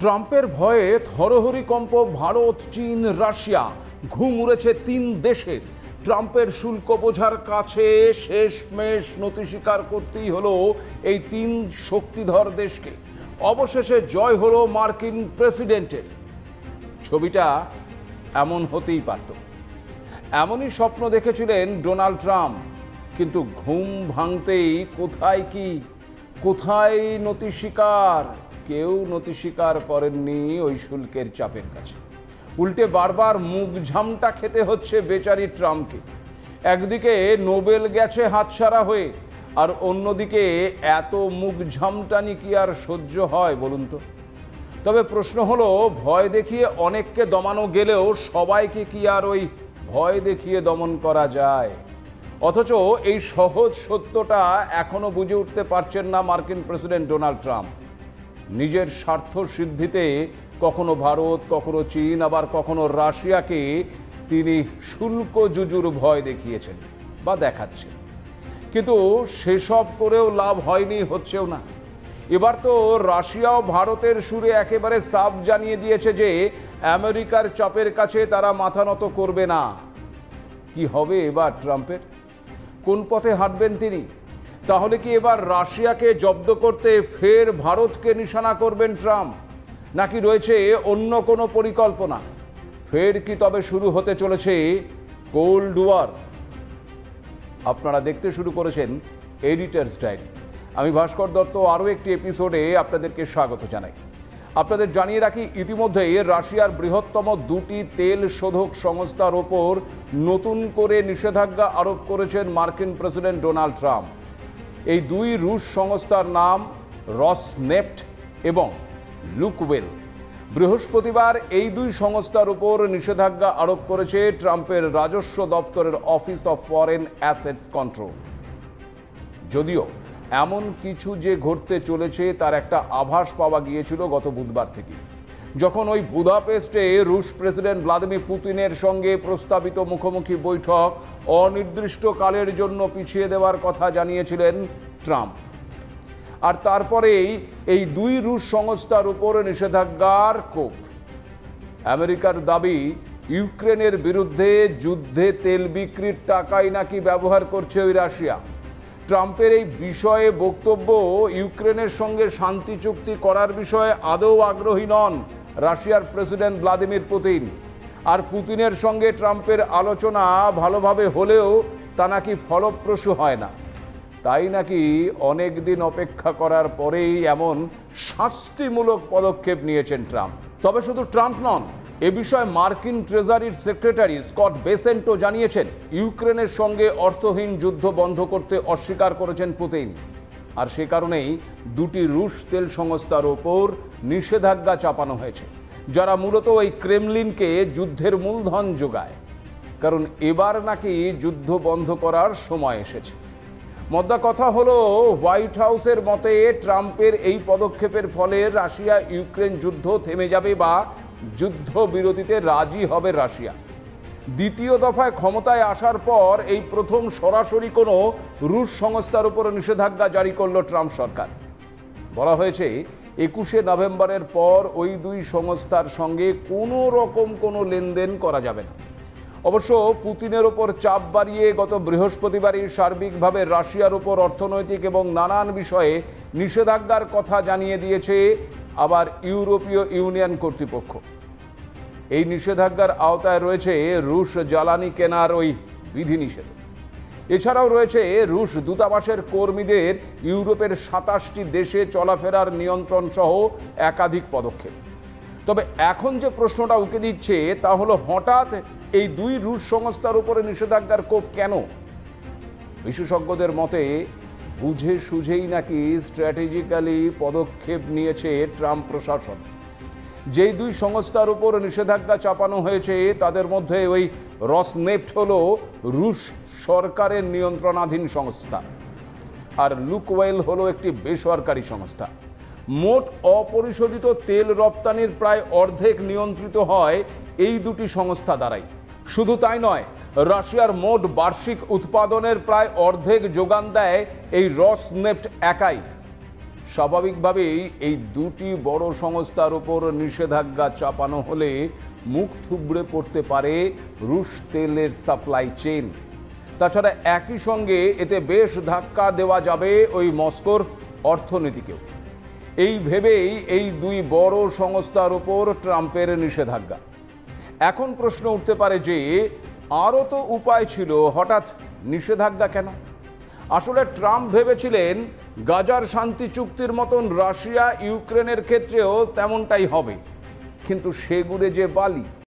ট্রাম্পের ভয়ে থরহরিকম্প ভারত, চীন, রাশিয়া। ঘুম উড়েছে তিন দেশের। ট্রাম্পের শুল্ক বোঝার কাছে শেষমেশ নতি স্বীকার করতেই হলো এই তিন শক্তিধর দেশকে। অবশেষে জয় হলো মার্কিন প্রেসিডেন্টের। ছবিটা এমন হতেই পারত, এমনই স্বপ্ন দেখেছিলেন ডোনাল্ড ট্রাম্প। কিন্তু ঘুম ভাঙতেই কোথায় নতি স্বীকার? কেউ নতি স্বীকার করেননি ওই শুল্কের চাপের কাছে। উল্টে বারবার মুখ ঝামটা খেতে হচ্ছে বেচারি ট্রাম্পকে। একদিকে নোবেল গেছে হাতছাড়া হয়ে, আর অন্যদিকে এত মুখ ঝামটানি কি আর সহ্য হয় বলুন তো? তবে প্রশ্ন হলো, ভয় দেখিয়ে অনেককে দমানো গেলেও সবাইকে কি আর ওই ভয় দেখিয়ে দমন করা যায়? অথচ এই সহজ সত্যটা এখনো বুঝে উঠতে পারছেন না মার্কিন প্রেসিডেন্ট ডোনাল্ড ট্রাম্প। নিজের স্বার্থ সিদ্ধিতে কখনো ভারত, কখনো চীন, আবার কখনো রাশিয়াকে তিনি শুল্ক জুজুর ভয় দেখিয়েছেন বা দেখাচ্ছেন। কিন্তু সেসব করেও লাভ হয়নি, হচ্ছেও না। এবার তো রাশিয়াও ভারতের সুরে একেবারে সাফ জানিয়ে দিয়েছে যে আমেরিকার চাপের কাছে তারা মাথা নত করবে না। কি হবে এবার ট্রাম্পের? কোন পথে হাঁটবেন তিনি? তাহলে কি এবার রাশিয়াকে জব্দ করতে ফের ভারতকে নিশানা করবেন ট্রাম্প, নাকি রয়েছে অন্য কোনো পরিকল্পনা? ফের কি তবে শুরু হতে চলেছে কোল্ড ওয়ার? আপনারা দেখতে শুরু করেছেন এডিটরস ডায়েরি। আমি ভাস্কর দত্ত আরও একটি এপিসোডে আপনাদেরকে স্বাগত জানাই। আপনাদের জানিয়ে রাখি, ইতিমধ্যে রাশিয়ার বৃহত্তম দুটি তেল শোধক সংস্থার ওপর নতুন করে নিষেধাজ্ঞা আরোপ করেছেন মার্কিন প্রেসিডেন্ট ডোনাল্ড ট্রাম্প। এই দুই রুশ সংস্থার নাম রসনেফট এবং লুকওয়েল। বৃহস্পতিবার এই দুই সংস্থার উপর নিষেধাজ্ঞা আরোপ করেছে ট্রাম্পের রাজস্ব দপ্তরের office of foreign assets control. যদিও এমন কিছু যে ঘটতে চলেছে তার একটা আভাস পাওয়া গিয়েছিল গত বুধবার থেকে, যখন ওই বুদাপেস্টে রুশ প্রেসিডেন্ট ভ্লাদিমির পুতিনের সঙ্গে প্রস্তাবিত মুখোমুখি বৈঠক অনির্দিষ্টকালের জন্য পিছিয়ে দেওয়ার কথা জানিয়েছিলেন ট্রাম্প। আর তারপরেই এই দুই রুশ সংস্থার উপর নিষেধাজ্ঞার কোপ। আমেরিকার দাবি, ইউক্রেনের বিরুদ্ধে যুদ্ধে তেল বিক্রির টাকাই নাকি ব্যবহার করছে ওই রাশিয়া। ট্রাম্পের এই বিষয়ে বক্তব্য, ইউক্রেনের সঙ্গে শান্তি চুক্তি করার বিষয়ে আদৌ আগ্রহী নন রাশিয়ার প্রেসিডেন্ট ভ্লাদিমির পুতিন। আর পুতিনের সঙ্গে ট্রাম্পের আলোচনা ভালোভাবে হলেও তা নাকি ফলপ্রসূ হয় না। তাই নাকি অনেক দিন অপেক্ষা করার পরেই এমন শাস্তিমূলক পদক্ষেপ নিয়েছেন ট্রাম্প। তবে শুধু ট্রাম্প নন, এ বিষয়ে মার্কিন ট্রেজারির সেক্রেটারি স্কট বেসেন্টও জানিয়েছেন, ইউক্রেনের সঙ্গে অর্থহীন যুদ্ধ বন্ধ করতে অস্বীকার করেছেন পুতিন। আর সে কারণেই দুটি রুশ তেল সংস্থার ওপর নিষেধাজ্ঞা চাপানো হয়েছে, যারা মূলত ওই ক্রেমলিনকে যুদ্ধের মূলধন যোগায়। কারণ এবার নাকি যুদ্ধ বন্ধ করার সময় এসেছে। মোদ্দা কথা হলো, হোয়াইট হাউসের মতে ট্রাম্পের এই পদক্ষেপের ফলে রাশিয়া ইউক্রেন যুদ্ধ থেমে যাবে বা যুদ্ধবিরতিতে রাজি হবে রাশিয়া। দ্বিতীয় দফায় ক্ষমতায় আসার পর এই প্রথম সরাসরি কোনো রুশ সংস্থার উপর নিষেধাজ্ঞা জারি করল ট্রাম্প সরকার। বলা হয়েছে 21শে নভেম্বরের পর ওই দুই সংস্থার সঙ্গে কোনো রকম কোনো লেনদেন করা যাবে না। অবশ্য পুতিনের ওপর চাপ বাড়িয়ে গত বৃহস্পতিবারই সার্বিকভাবে রাশিয়ার উপর অর্থনৈতিক এবং নানান বিষয়ে নিষেধাজ্ঞার কথা জানিয়ে দিয়েছে আবার ইউরোপীয় ইউনিয়ন কর্তৃপক্ষ। এই নিষেধাজ্ঞার আওতায় রয়েছে রুশ জ্বালানি কেনার ওই বিধিনিষেধ। এছাড়াও রয়েছে রুশ দূতাবাসের কর্মীদের ইউরোপের 27টি দেশে চলাফেরার নিয়ন্ত্রণ সহ একাধিক পদক্ষেপ। তবে এখন যে প্রশ্নটা উকে দিচ্ছে তা হলো, হঠাৎ এই দুই রুশ সংস্থার উপরে নিষেধাজ্ঞার কোপ কেন? বিশেষজ্ঞদের মতে বুঝে সুঝেই নাকি স্ট্র্যাটেজিক্যালি পদক্ষেপ নিয়েছে ট্রাম্প প্রশাসন। যেই দুই সংস্থার উপর নিষেধাজ্ঞা চাপানো হয়েছে তাদের মধ্যে ওই রসনেফট হলো রুশ সরকারের নিয়ন্ত্রণাধীন সংস্থা, আর লুকওয়েল হলো একটি বেসরকারি সংস্থা। মোট অপরিশোধিত তেল রপ্তানির প্রায় অর্ধেক নিয়ন্ত্রিত হয় এই দুটি সংস্থা দ্বারাই। শুধু তাই নয়, রাশিয়ার মোট বার্ষিক উৎপাদনের প্রায় অর্ধেক যোগান দেয় এই রসনেফট একাই। স্বাভাবিকভাবেই এই দুটি বড় সংস্থার উপর নিষেধাজ্ঞা চাপানো হলে মুখ থুবড়ে পড়তে পারে রুশ তেলের সাপ্লাই চেইন। তাছাড়া একই সঙ্গে এতে বেশ ধাক্কা দেওয়া যাবে ওই মস্কোর অর্থনীতিকেও। এই ভেবেই এই দুই বড় সংস্থার উপর ট্রাম্পের নিষেধাজ্ঞা। এখন প্রশ্ন উঠতে পারে যে আরও তো উপায় ছিল, হঠাৎ নিষেধাজ্ঞা কেন? আসলে ট্রাম্প ভেবেছিলেন গাজার শান্তি চুক্তির মতন রাশিয়া ইউক্রেনের ক্ষেত্রেও তেমনটাই হবে, কিন্তু সেগুড়ে যে বালি।